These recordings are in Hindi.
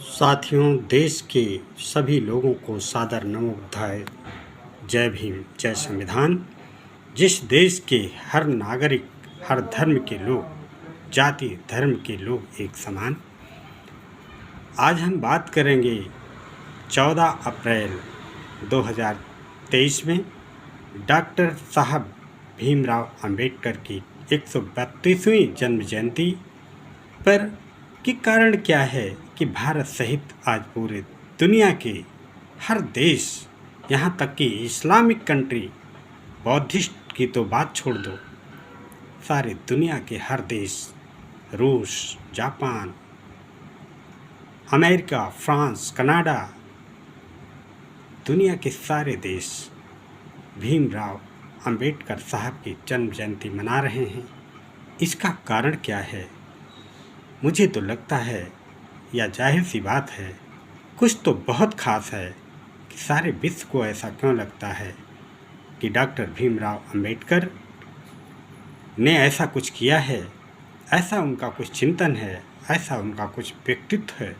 साथियों, देश के सभी लोगों को सादर नमोबुद्धाय। जय भीम, जय संविधान। जिस देश के हर नागरिक, हर धर्म के लोग, जाति धर्म के लोग एक समान। आज हम बात करेंगे 14 अप्रैल 2023 में डॉक्टर साहब भीमराव अंबेडकर की 132वीं जन्म जयंती पर कि कारण क्या है कि भारत सहित आज पूरे दुनिया के हर देश, यहाँ तक कि इस्लामिक कंट्री, बौद्धिस्ट की तो बात छोड़ दो, सारे दुनिया के हर देश, रूस, जापान, अमेरिका, फ्रांस, कनाडा, दुनिया के सारे देश भीमराव अंबेडकर साहब की जन्म जयंती मना रहे हैं। इसका कारण क्या है? मुझे तो लगता है, या जाहिर सी बात है, कुछ तो बहुत ख़ास है कि सारे विश्व को ऐसा क्यों लगता है कि डॉक्टर भीमराव अंबेडकर ने ऐसा कुछ किया है, ऐसा उनका कुछ चिंतन है, ऐसा उनका कुछ व्यक्तित्व है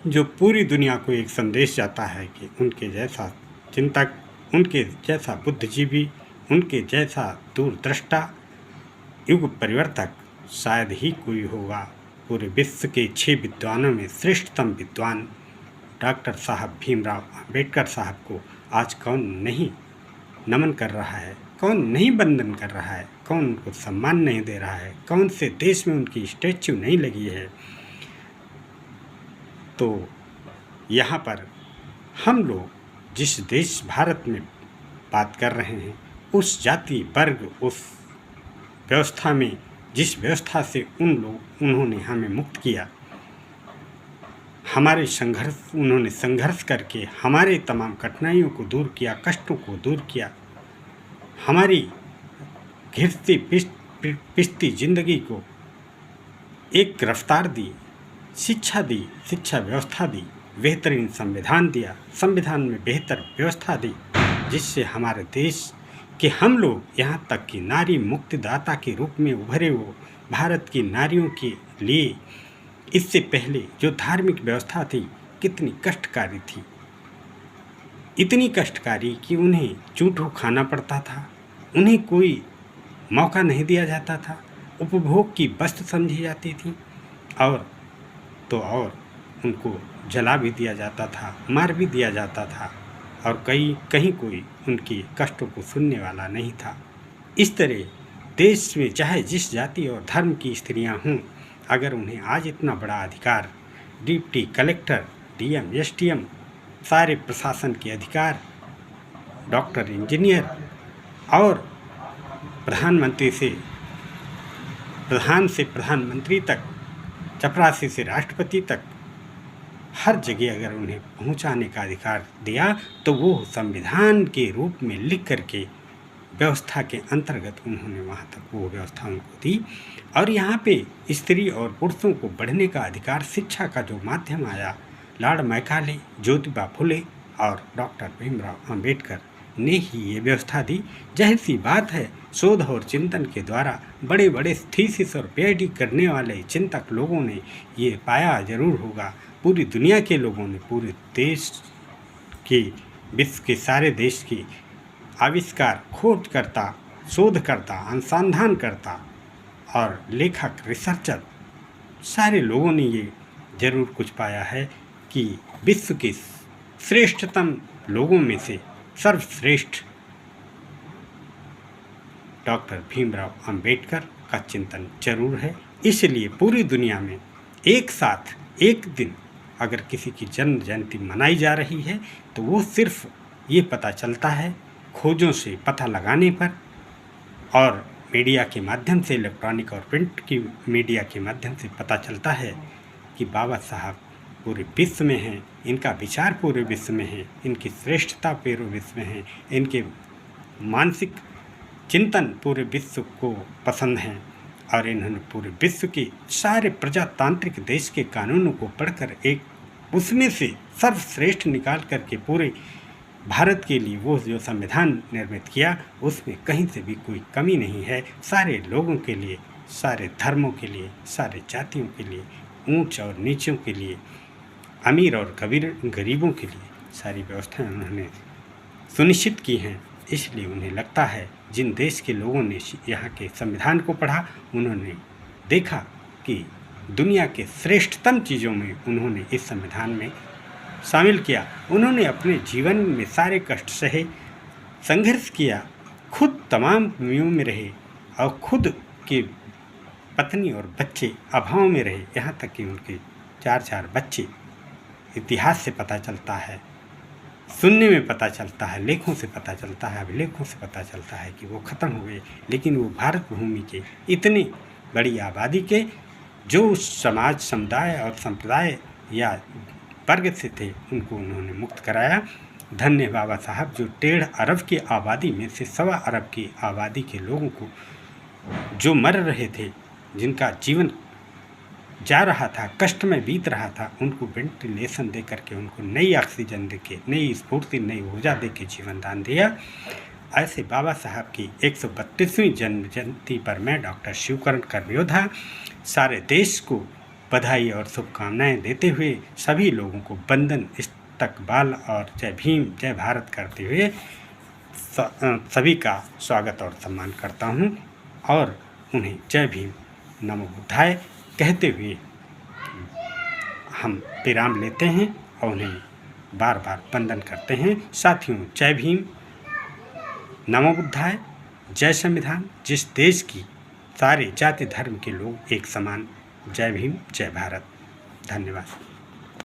जो पूरी दुनिया को एक संदेश जाता है कि उनके जैसा चिंतक, उनके जैसा बुद्धिजीवी, उनके जैसा दूरदृष्टा, युग परिवर्तक शायद ही कोई होगा। पूरे विश्व के 6 विद्वानों में श्रेष्ठतम विद्वान डॉक्टर साहब भीमराव अंबेडकर साहब को आज कौन नहीं नमन कर रहा है, कौन नहीं वंदन कर रहा है, कौन उनको सम्मान नहीं दे रहा है, कौन से देश में उनकी स्टैच्यू नहीं लगी है। तो यहाँ पर हम लोग जिस देश भारत में बात कर रहे हैं, उस जाति वर्ग, उस व्यवस्था में, जिस व्यवस्था से उन्होंने हमें मुक्त किया, हमारे उन्होंने संघर्ष करके हमारे तमाम कठिनाइयों को दूर किया, कष्टों को दूर किया, हमारी घिरती पिसती जिंदगी को एक रफ्तार दी, शिक्षा दी, शिक्षा व्यवस्था दी, बेहतरीन संविधान दिया, संविधान में बेहतर व्यवस्था दी, जिससे हमारे देश कि हम लोग यहाँ तक कि नारी मुक्तिदाता के रूप में उभरे हो। भारत की नारियों के लिए इससे पहले जो धार्मिक व्यवस्था थी कितनी कष्टकारी थी, इतनी कष्टकारी कि उन्हें चूटू खाना पड़ता था, उन्हें कोई मौका नहीं दिया जाता था, उपभोग की वस्तु समझी जाती थी, और उनको जला भी दिया जाता था, मार भी दिया जाता था, और कहीं कोई उनकी कष्टों को सुनने वाला नहीं था। इस तरह देश में चाहे जिस जाति और धर्म की स्त्रियां हों, अगर उन्हें आज इतना बड़ा अधिकार, डिप्टी कलेक्टर, डीएम, एसडीएम, सारे प्रशासन के अधिकार, डॉक्टर, इंजीनियर, और प्रधान से प्रधानमंत्री तक, चपरासी से राष्ट्रपति तक, हर जगह अगर उन्हें पहुंचाने का अधिकार दिया, तो वो संविधान के रूप में लिख करके व्यवस्था के अंतर्गत उन्होंने वहाँ तक वो व्यवस्था उनको दी। और यहाँ पे स्त्री और पुरुषों को बढ़ने का अधिकार, शिक्षा का जो माध्यम आया, लॉर्ड मैकाले, ज्योतिबा फुले और डॉक्टर भीमराव अंबेडकर ने ही ये व्यवस्था दी। जाहिर सी बात है, शोध और चिंतन के द्वारा बड़े बड़े थीसिस और पीएचडी करने वाले चिंतक लोगों ने ये पाया जरूर होगा, पूरी दुनिया के लोगों ने, पूरे देश के, विश्व के सारे देश की आविष्कार, खोजकर्ता, शोधकर्ता, अनुसंधान करता और लेखक, रिसर्चर, सारे लोगों ने ये जरूर कुछ पाया है कि विश्व के श्रेष्ठतम लोगों में से सर्वश्रेष्ठ डॉक्टर भीमराव अंबेडकर का चिंतन जरूर है। इसलिए पूरी दुनिया में एक साथ एक दिन अगर किसी की जन्म जयंती मनाई जा रही है, तो वो सिर्फ ये पता चलता है, खोजों से पता लगाने पर, और मीडिया के माध्यम से, इलेक्ट्रॉनिक और प्रिंट की मीडिया के माध्यम से पता चलता है कि बाबा साहब पूरे विश्व में हैं, इनका विचार पूरे विश्व में है, इनकी श्रेष्ठता पूरे विश्व में है, इनके मानसिक चिंतन पूरे विश्व को पसंद हैं, और इन्होंने पूरे विश्व के सारे प्रजातांत्रिक देश के कानूनों को पढ़कर एक उसमें से सर्वश्रेष्ठ निकाल करके पूरे भारत के लिए वो जो संविधान निर्मित किया, उसमें कहीं से भी कोई कमी नहीं है। सारे लोगों के लिए, सारे धर्मों के लिए, सारे जातियों के लिए ऊंच और नीचों के लिए, अमीर और गरीबों के लिए सारी व्यवस्थाएं उन्होंने सुनिश्चित की हैं। इसलिए उन्हें लगता है जिन देश के लोगों ने यहाँ के संविधान को पढ़ा, उन्होंने देखा कि दुनिया के श्रेष्ठतम चीज़ों में उन्होंने इस संविधान में शामिल किया। उन्होंने अपने जीवन में सारे कष्ट सहे, संघर्ष किया, खुद तमाम भूमियों में रहे और खुद के पत्नी और बच्चे अभाव में रहे, यहाँ तक कि उनके 4 बच्चे, इतिहास से पता चलता है, सुनने में पता चलता है, लेखों से पता चलता है, अभिलेखों से पता चलता है कि वो ख़त्म हो गए। लेकिन वो भारत भूमि के इतनी बड़ी आबादी के जो समाज, समुदाय और संप्रदाय या वर्ग से थे, उनको उन्होंने मुक्त कराया। धन्य बाबा साहब, जो 1.5 अरब की आबादी में से 1.25 अरब की आबादी के लोगों को जो मर रहे थे, जिनका जीवन जा रहा था, कष्ट में बीत रहा था, उनको वेंटिलेशन दे करके, उनको नई ऑक्सीजन दे के, नई स्फूर्ति, नई ऊर्जा दे के जीवन दान दिया। ऐसे बाबा साहब की 132वीं जन्म जयंती पर मैं डॉक्टर शिवकरण कर्मयोद्धा सारे देश को बधाई और शुभकामनाएं देते हुए सभी लोगों को वंदन, इस्तकबाल और जय भीम, जय भारत करते हुए सभी का स्वागत और सम्मान करता हूँ और उन्हें जय भीम, नमो बुद्धाय कहते हुए हम विराम लेते हैं और उन्हें बार बार वंदन करते हैं। साथियों, जय भीम, नमो बुद्धाय, जय संविधान। जिस देश की सारे जाति धर्म के लोग एक समान, जय भीम, जय भारत। धन्यवाद।